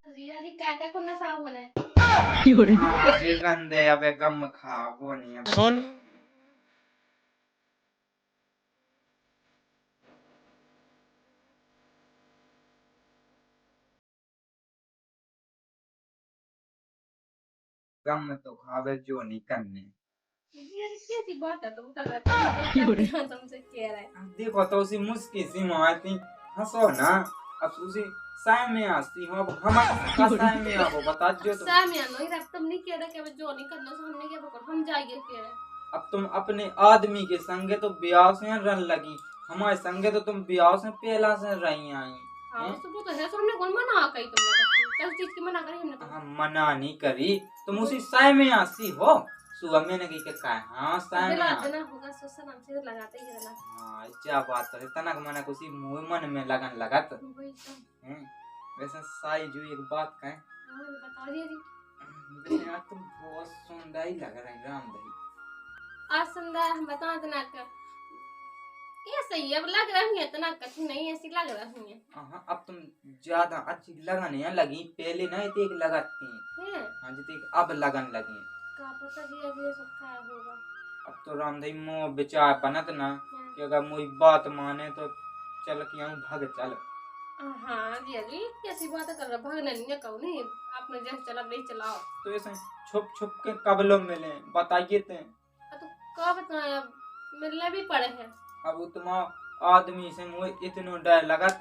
Jadi kakak ko nasawa na. Yun. ये गंदे अबे गम खा वो नहीं है सुन गम तो खावे जो नहीं करने। Jadi siya si bata to talaga. Hindi tuमसे कह रहा है. देखो तो उसी मुस्की सी मारती हंसो ना अब उसी साय में हंसती हो अब हमारे साय में आओ बता जो तुम Sabi ano, hirap तुमने कह रहा कि जो नहीं करना सो हमने क्या पकड़ हम जाएंगे कह रहा. अब तुम अपने आदमी के संगे तो ब्याह से रन लगी हमारे संगे तो तुम ब्याह से पहला से रही आई हाँ सुबह तो है सो हमने कौन मना कही तुमने कल चीज की मना करी हमने तो. हम मना नहीं करी तुम उसी साय में हंसी हो सुबह मैंने कही के का हाँ साय में दिला हंसी। देना होगा सोचा नाम से लगाते ही रहना. हाँ क्या बात है तनक मना उसी मुंह मन में लगन लगा तो वही तो. वैसे साई जो एक बात कहें हाँ बता दिया जी. वैसे आज तुम बहुत सुंदर ही लग रही राम दही आज संदा हम बता देना कर. ये सही है अब लग रही है इतना कठिन नहीं ऐसी लग रही है. हाँ अब तुम ज्यादा अच्छी लगन लगी पहले नहीं थी एक लगाती हैं हाँ जी अब लगन लगी का पता जी अभी सब क्या होगा. अब तो रामदई मोह विचार बनत ना कि अगर मुझी बात माने तो चल कि हम भाग चल हाँ जी अजी कैसी बात कर रहा भागना नहीं है कहूँ नहीं आपने जैसे चला नहीं चलाओ. तो ऐसे छुप छुप के कबलों मिले बताइए ते तो क्या बताया मिलने भी पड़े हैं. अब तुम्हारा आदमी से मुझे इतना डर लगत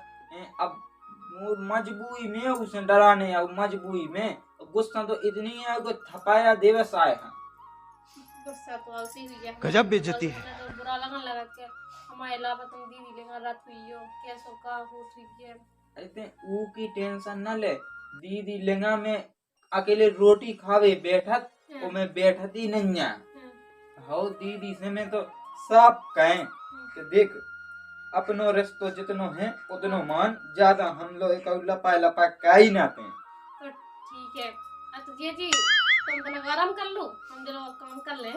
अब मुझ मजबूरी में उसे डराने अब मजबूरी में गुस्सा तो इतनी है कि थपाया दिवस आए हैं गुस्सा तो ऐसे ही है. गजब बेइज्जती है. तो बुरा लगन लगा के हमारे अलावा तुम दीदी लेगा रात हुई हो कैसो का हो ठीक है. ऐसे ऊ की टेंशन न ले दीदी लेंगा में अकेले रोटी खावे बैठत वो मैं बैठती नहीं है हो दीदी से मैं तो सब कहें कि देख अपनो रिश्तो जितनो है उतनो मान ज्यादा हम लोग एक लपा लपा का ही नाते हैं तो ठीक है. तो जी जी तुम तो आराम कर लो हम जरा काम कर ले.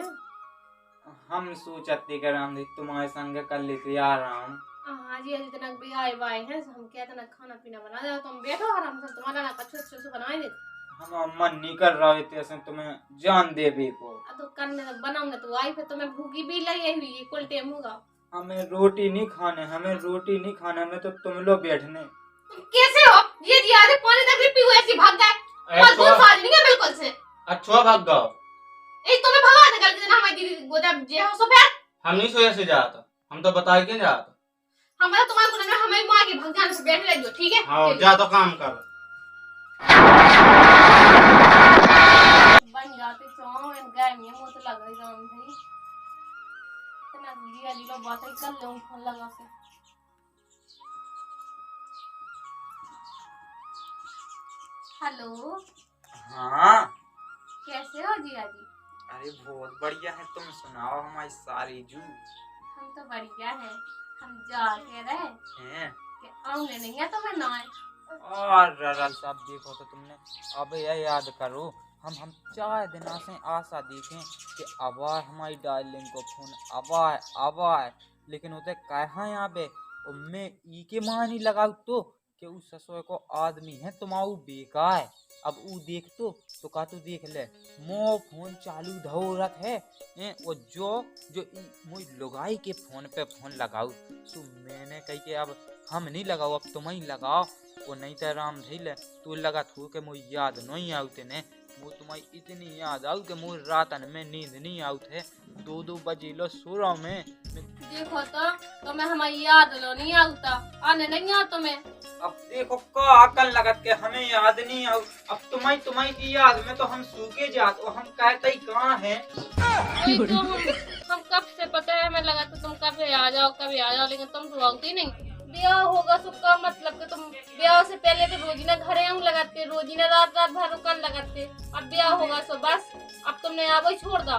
हम सोचते कर हम तुम्हारे संग कर लेते आराम हाँ जी अभी तक भी आए वाए हैं हम क्या तना खाना पीना बना दे तुम बैठो आराम से तुम्हारा ना कुछ अच्छे से बनाए दे. हम मन नहीं कर रहा है ऐसे तुम्हें जान देवे को तो करने तो बनाऊंगा तो आई फिर तुम्हें भूखी भी लगी हुई है कुल टाइम होगा. हमें रोटी नहीं खाने हमें रोटी नहीं खाने हमें तो तुम लोग बैठने तुम कैसे हो ये जी आधे पौने तक भी पी ऐसी भाग गए मजबूर साज नहीं है बिल्कुल से. अच्छा भाग गओ ए तुम्हें भगा दे गलती से हमारी दीदी गोदा जे हो सो फिर हम नहीं सोया से जाता हम तो बता के जाता हमारा तुम्हारे को ना हमें मां की भग जाने से बैठ ले जो ठीक है. हाँ जा तो काम कर बन जाते चो इन गाय में मुंह तो लग रही जान भाई इतना दिया जी लोग बात ही कर ले फोन लगा के. हेलो हाँ कैसे हो जिया जी. अरे बहुत बढ़िया है तुम सुनाओ हमारी सारी जू हम तो बढ़िया है हम जा के रहे हैं कि आऊंगे नहीं है तुम्हें ना आए. और रल साहब देखो तो तुमने अब यह याद करो हम 4 दिनों से आशा देखें कि आवाज हमारी डार्लिंग को फोन आवाज लेकिन उसे कहा यहाँ पे और मैं ई के मान ही लगाऊ तो कि उस ससुर को आदमी है तुम्हारू बेकार अब ऊ देख तो का तू देख ले मो फोन चालू धोरत है और जो मुझ लुगाई के फोन पे फोन लगाऊ तो मैंने कही कि अब हम नहीं लगाओ अब तुम ही लगाओ वो नहीं तो राम धैले तू लगा थू के मुझे याद नहीं आउते ने वो तुम्हारी इतनी याद आऊ कि मुझे रातन में नींद नहीं आउते 2 बजे लो सुरो में देखो तो मैं हमारी याद लो नहीं आता आने नहीं आ तुम्हें. अब देखो का अकल लगत के हमें याद नहीं आऊ अब तुम्हारी की याद में तो हम सूखे जात और हम कहते ही कहाँ हैं वही तो हम कब से पता है हमें लगा तो तुम कभी आ जाओ लेकिन तुम तो आते ही नहीं. ब्याह होगा सबका मतलब कि तुम ब्याह से पहले तो रोजीना घरे हम लगाते रोजीना रात भर रुकन लगाते अब ब्याह होगा सो बस अब तुमने यहाँ वही छोड़ दो.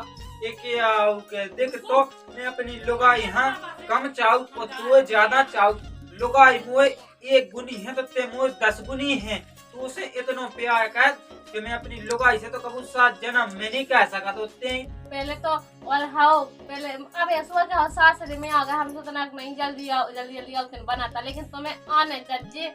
एक आऊ के देख तो मैं अपनी लुगाई हाँ कम चाऊ और तू ज्यादा चाऊ लुगाई मोए 1 गुनी है तो ते मोए 10 गुनी है तू उसे इतना प्यार कर कि मैं अपनी लुगाई से तो कबू 7 जन्म में नहीं कह सका तो ते पहले तो और हाँ पहले अब ऐसा का सासरे में आ गए हम तो तना नहीं जल्दी आओ बनाता लेकिन तुम्हें आने चाहिए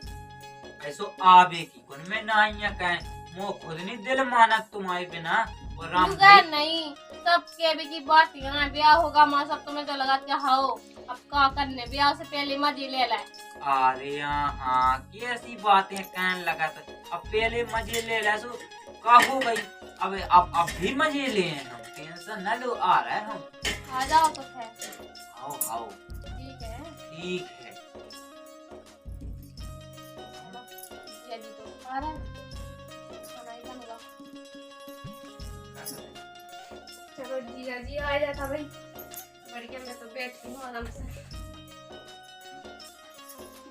ऐसो आवे की कौन मैं ना आइया कहें मो खुद नहीं दिल माना तुम्हारे बिना और राम मुझे नहीं सब के भी की बात है ना, ब्याह होगा माँ सब तुम्हें तो लगा क्या हो अब का करने, ब्याह से पहले मजे ले लाए। अरे हाँ कैसी बातें कहने लगा था, अब पहले मजे ले रहे सो का हो गई, अब भी मजे ले हैं हम, टेंशन न लो, आ रहा है हम। आ जाओ तो है। आओ आओ ठीक है। ठीक है। ये जी तो आ रहा है, खाना ही बनेगा। चलो जीजा जी आ जाता भाई, बढ़िया मैं तो बैठती हूँ आराम से।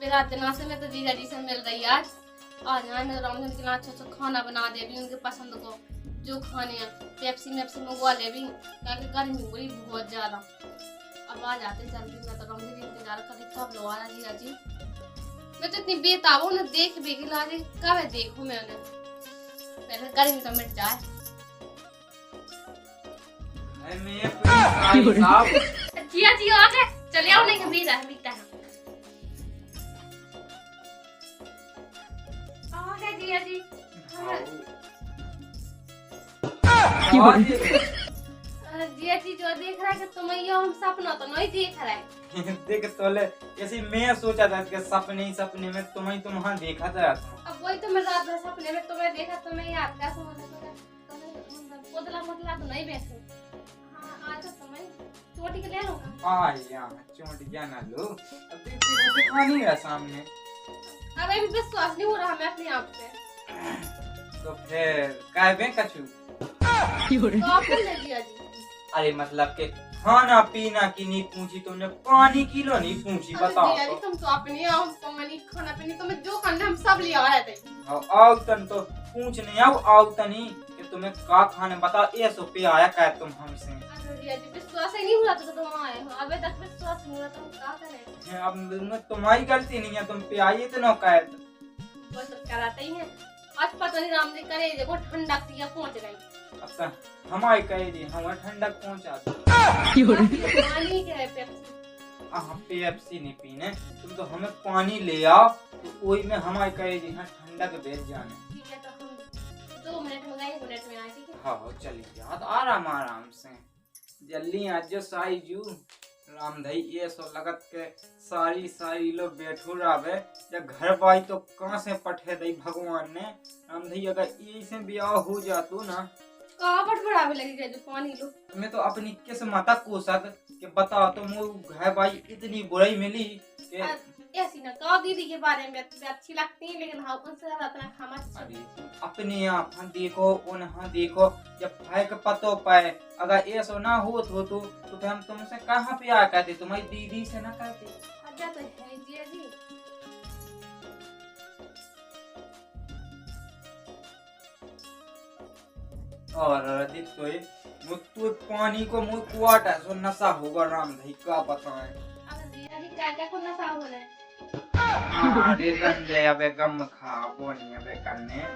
बिना दिनों से मैं तो जीजा जी से मिल रही आज ना मैं रामधन के लिए अच्छा अच्छा खाना बना दे भी उनके पसंद को जो खाने हैं, पेप्सी मेप्सी मंगवा ले भी क्योंकि गर्मी हो रही बहुत ज्यादा। अब आ जाते जल्दी, मैं तो रामधन का इंतजार कर रही कब लो आ रहा जीजा जी। मैं तो इतनी बेताब हूँ ना, देख भी ला रही कब है देखूं मैं उन्हें, पहले गर्मी तो मिट जाए। जिया जी आ गए, चले आओ नहीं बीता है बीता है। आ गए जिया जी। जिया जी जो देख रहा है कि तुम ये हम सपना तो नहीं देख रहा है। देख तोले ऐसे मैं सोचा था कि सपने ही सपने में तुम्हां देखा था। अब वही तो मैं रात भर सपने में तुम्हें देखा, तुम्हें याद कैसे हो रहा है, पोदला मोदला तो नहीं बैठे। हाँ आज तो तुम्हें चोटी के ले लूंगा। हाँ यार चोटी जाना लो, अब देखते वैसे खानी है सामने। अब अभी विश्वास नहीं हो रहा मैं अपने आप पे। तो फिर काय बे कछु तो आप ले जिया जी। अरे मतलब के खाना पीना की नहीं पूछी तुमने, पानी किलो नहीं पूछी, बताओ जिया जी तुम तो अपने आओ तो मनी खाना पीने तुम्हें जो खाना हम सब ले आ रहे थे। आओ तन तो पूछ नहीं आओ तनी कि तुम्हें का खाने बताओ, ये सो पे आया क्या तुम हमसे। जिया जी विश्वास ही नहीं हो रहा तो तुम आए हो, अबे तक विश्वास नहीं हो रहा तो हम क्या करें। अब तुम्हारी गलती नहीं है, तुम पे आइए तो नौकायत वो तो कराते ही हैं। आज पता नहीं राम जी करे देखो ठंडक सी पहुंच गई। अब हमारे कहे दी हम ठंडक पहुंचा दो। पानी के है पेप्सी। हम पेप्सी नहीं पीने, तुम तो हमें पानी ले आओ, तो कोई में हमारे कहे दी ठंडक भेज जाने। ठीक है तो हम 2 मिनट में गए, 1 मिनट में आए। ठीक है हाँ चलिए आराम आराम से जल्दी आज जो साई जू राम धई ये सो लगत के सारी लोग बैठो रहे जब घर बाई तो कहाँ से पठे दई भगवान ने। राम धई अगर ये से ब्याह हो जातो ना कावट बढ़ावे लगी जाए जो पानी लो। मैं तो अपनी किस्मत कोसत के बताओ तो मुझे घर बाई इतनी बुराई मिली कि ऐसी ना कहो दीदी के बारे में अच्छी लगती है लेकिन हाँ उनसे ज्यादा अपना खाना अच्छा। अपने आप देखो उन्हें देखो जब फैक पतो पाए, अगर ऐसा ना हो तो फिर हम तुमसे कहाँ पे आ कहते, तुम्हारी दीदी से ना कहते। अच्छा तो है जिया जी। और तो पानी को मुँह कुआटा सो नशा होगा राम भाई का बताएं। जिया जी क्या को नशा हो रहा है। अरे गंदे अबे गम खा बोनी अबे करने।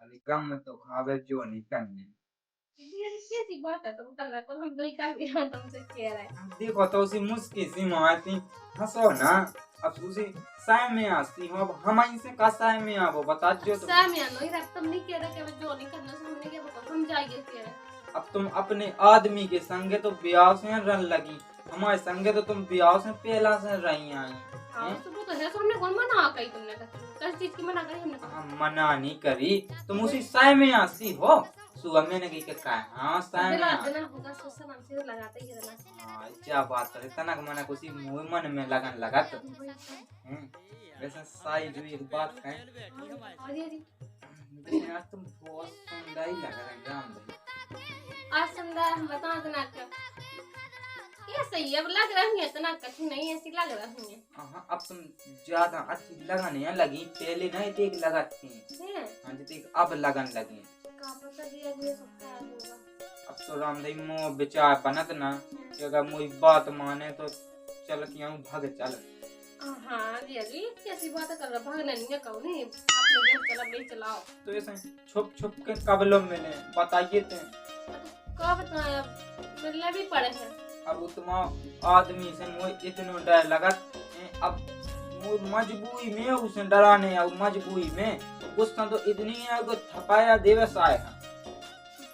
अरे गम तो खावे जो नहीं करने। कैसी बात है तुम कर रहे हो, हम नहीं कर रहे तुमसे कह रहे हैं। देखो तो उसी मुस्की सी मारती हंसो ना, अब उसी साय में आती हो, अब हम इनसे का साय में आवो बता जो तुम। साय में आनो ही रख, तुम नहीं कह रहे कि जो नहीं करना से हमने क्या पता हम जाएंगे कह रहे। अब तुम अपने आदमी के संगे तो ब्याह से रन लगी, हमारे संगे तो तुम ब्याह से पहला से रही आई। हाँ सुबह तो है, तो हमने कौन मना कही तुमने, किस चीज की मना करी हमने। हम मना नहीं करी, तुम उसी साय में आती हो। सुबह मैंने की क्या हाँ सामने देना होगा सोचा नाम से लगाते ही रहना। हाँ क्या बात करे तनक मना कुछ मुँह मन में लगन लगा तो वैसे साई जो एक बात कहें आज तुम बहुत सुंदर ही लग रहे हैं राम भाई। आज सुंदर हम बताओ इतना का ये सही है, अब लग रही है इतना कठिन नहीं ऐसी लग रही है। हाँ अब तुम ज्यादा अच्छी लगाने लगी, पहले नहीं देख लगाती हैं। हाँ जी अब लगन लगी का पता ये सकता होगा। अब तो रामदेव मोह विचार बनत ना कि अगर मोई बात माने तो चल कि हम भाग चल। हाँ जी अजी कैसी बात कर रहा, भागना नहीं है कहो नहीं आपने जब चला नहीं चलाओ तो ऐसे छुप छुप के कबलों में ने बताइए थे का बताया मिलने भी पड़े हैं। अब उतना आदमी से मोह इतना डर लगा अब मजबूरी में उसे डराने अब मजबूरी में गुस्सा तो इतनी है कि थपाया देवे साए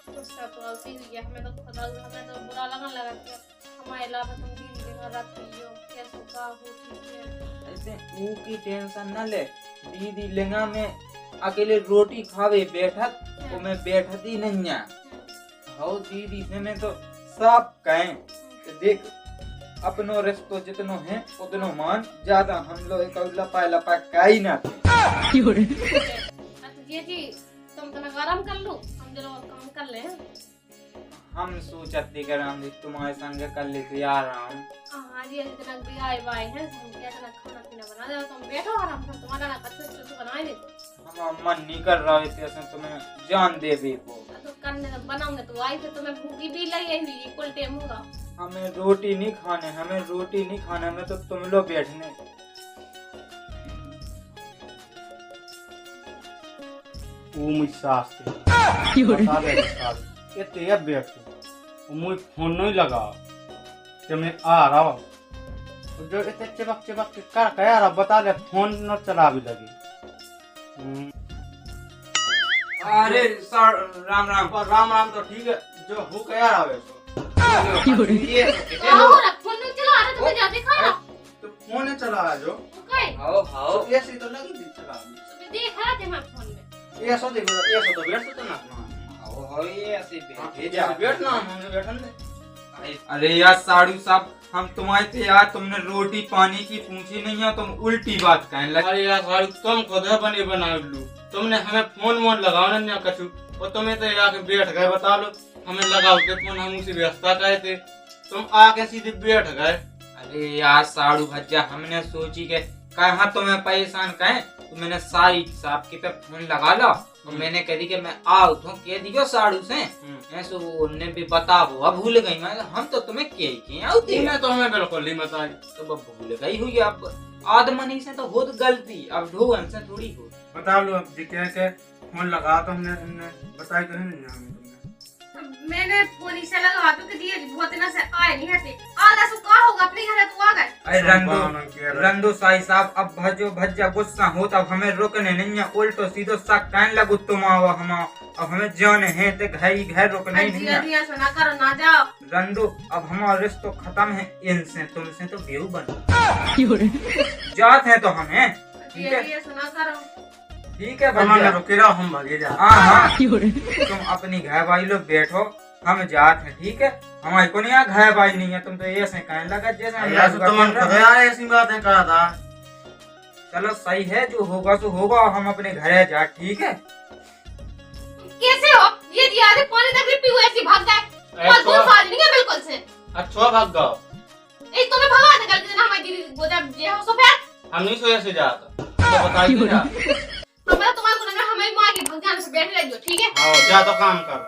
गुस्सा तो ऐसी हुई है। हमें तो खुदा हमें तो बुरा लगने लगा कि हमारे अलावा तुम दिन दिन रात पियो कैसे का हो ठीक है। ऐसे ऊ की टेंशन न ले दीदी लेंगा में अकेले रोटी खावे बैठत तो मैं बैठती नहीं है हो दीदी से मैं तो सब कहें तो देख अपनो रिश्तो जितनो है उतनो मान ज्यादा हम लोग एक लपा लपा कहीं ना थे। ये जी तुम तो आराम कर लो हम जरा काम कर ले। हम सोचते कर हम तुम्हारे संग कर लेते यार हम। हाँ जी इतना भी आए बाय हैं हम क्या इतना खाना पीना बना दे तुम बैठो आराम से तुम्हारा ना कुछ बनाए दे। हम मन नहीं कर रहा है ऐसे तुम्हें जान दे भी को तो करने तो बनाऊंगे तो आई फिर तुम्हें भूखी भी लगी हुई कुल टाइम होगा। हमें रोटी नहीं खाने हमें तो तुम लोग बैठने। वो मुझ सास थे बता दे सास ये तेरा बैठ वो मुझ फोन नहीं लगा कि मैं आ रहा हूँ जो इतने चिपक चिपक के कर कह रहा बता दे फोन न चला भी लगी। अरे सर राम राम पर राम राम तो ठीक है जो हो कह रहा है ये फोन नहीं चला रहा तुम्हें जाते खा तो फोन चला है जो आओ आओ ऐसे तो लगी थी चला देख रहा थे मैं फोन में ये सो देखो ये सो तो बैठ तो ना आओ आओ ये ऐसे बैठना हमने बैठन दे। अरे यार साड़ू साहब हम तुम्हारे थे यार तुमने रोटी पानी की पूछी नहीं है तुम उल्टी बात कहने लगे। अरे यार साड़ू तुम खुद बने बना लू तुमने हमें फोन वोन लगाओ ना कछु और तुम्हें तो आके बैठ गए बता लो हमें लगाओ के फोन हम उसी व्यवस्था कहे थे तुम आके सीधे बैठ गए। अरे यार साड़ू भज्जा हमने सोची के कहा तुम्हें परेशान कहें तो मैंने सारी साहब के पे फोन लगा लो तो मैंने कह दी कि मैं आओ तो कह दियो साड़ू से ऐसे उन्होंने भी बता वो भूल गई मैं हम तो तुम्हें क्या आओ मैं तो हमें बिल्कुल नहीं बताई तो भूल गई हुई अब आदमनी से तो बहुत गलती अब ढोवन से थोड़ी हो बता लो अब जी क्या फोन लगा तो हमने बताया तो नहीं मैंने फोन इसे लगा तो कि दिए बहुत दिन से आए नहीं हटे आधा सो का होगा अपने घर तो आ गए। अरे रंदो साई साहब अब भजो भज्जा गुस्सा हो तब हमें रोकने नहीं है उल्टो सीधो शक कहने लगो तुम आओ हम अब हमें जाने हैं तो घर रोकने नहीं है सुना करो ना जाओ रंदो अब हमारा रिश्ता खत्म है इनसे तुमसे तो बेऊ बन जात है तो हमें ठीक है सुना करो ठीक है भैया रुके रहो हम भागे जा। हाँ तुम अपनी घर भाई लोग बैठो हम जात हैं ठीक है हमारे को नहीं घर भाई नहीं है तुम तो ऐसे कहने लगा जैसे ऐसी बातें कहा था। चलो सही है जो होगा सो होगा हम अपने घर जा ठीक है। कैसे हो ये दिया दे पानी तक भी हुए ऐसी भाग जाए और दूर साज नहीं है बिल्कुल से अच्छा भाग गओ ए तुम्हें भगा दे गलती से हमारी दीदी बोला जे हो सो फिर हम नहीं सोया से जाता तो बताइए जा हमें तुम्हारे को हमें मां के भग जाने से बैठ रही हो ठीक है। आओ जा तो काम कर।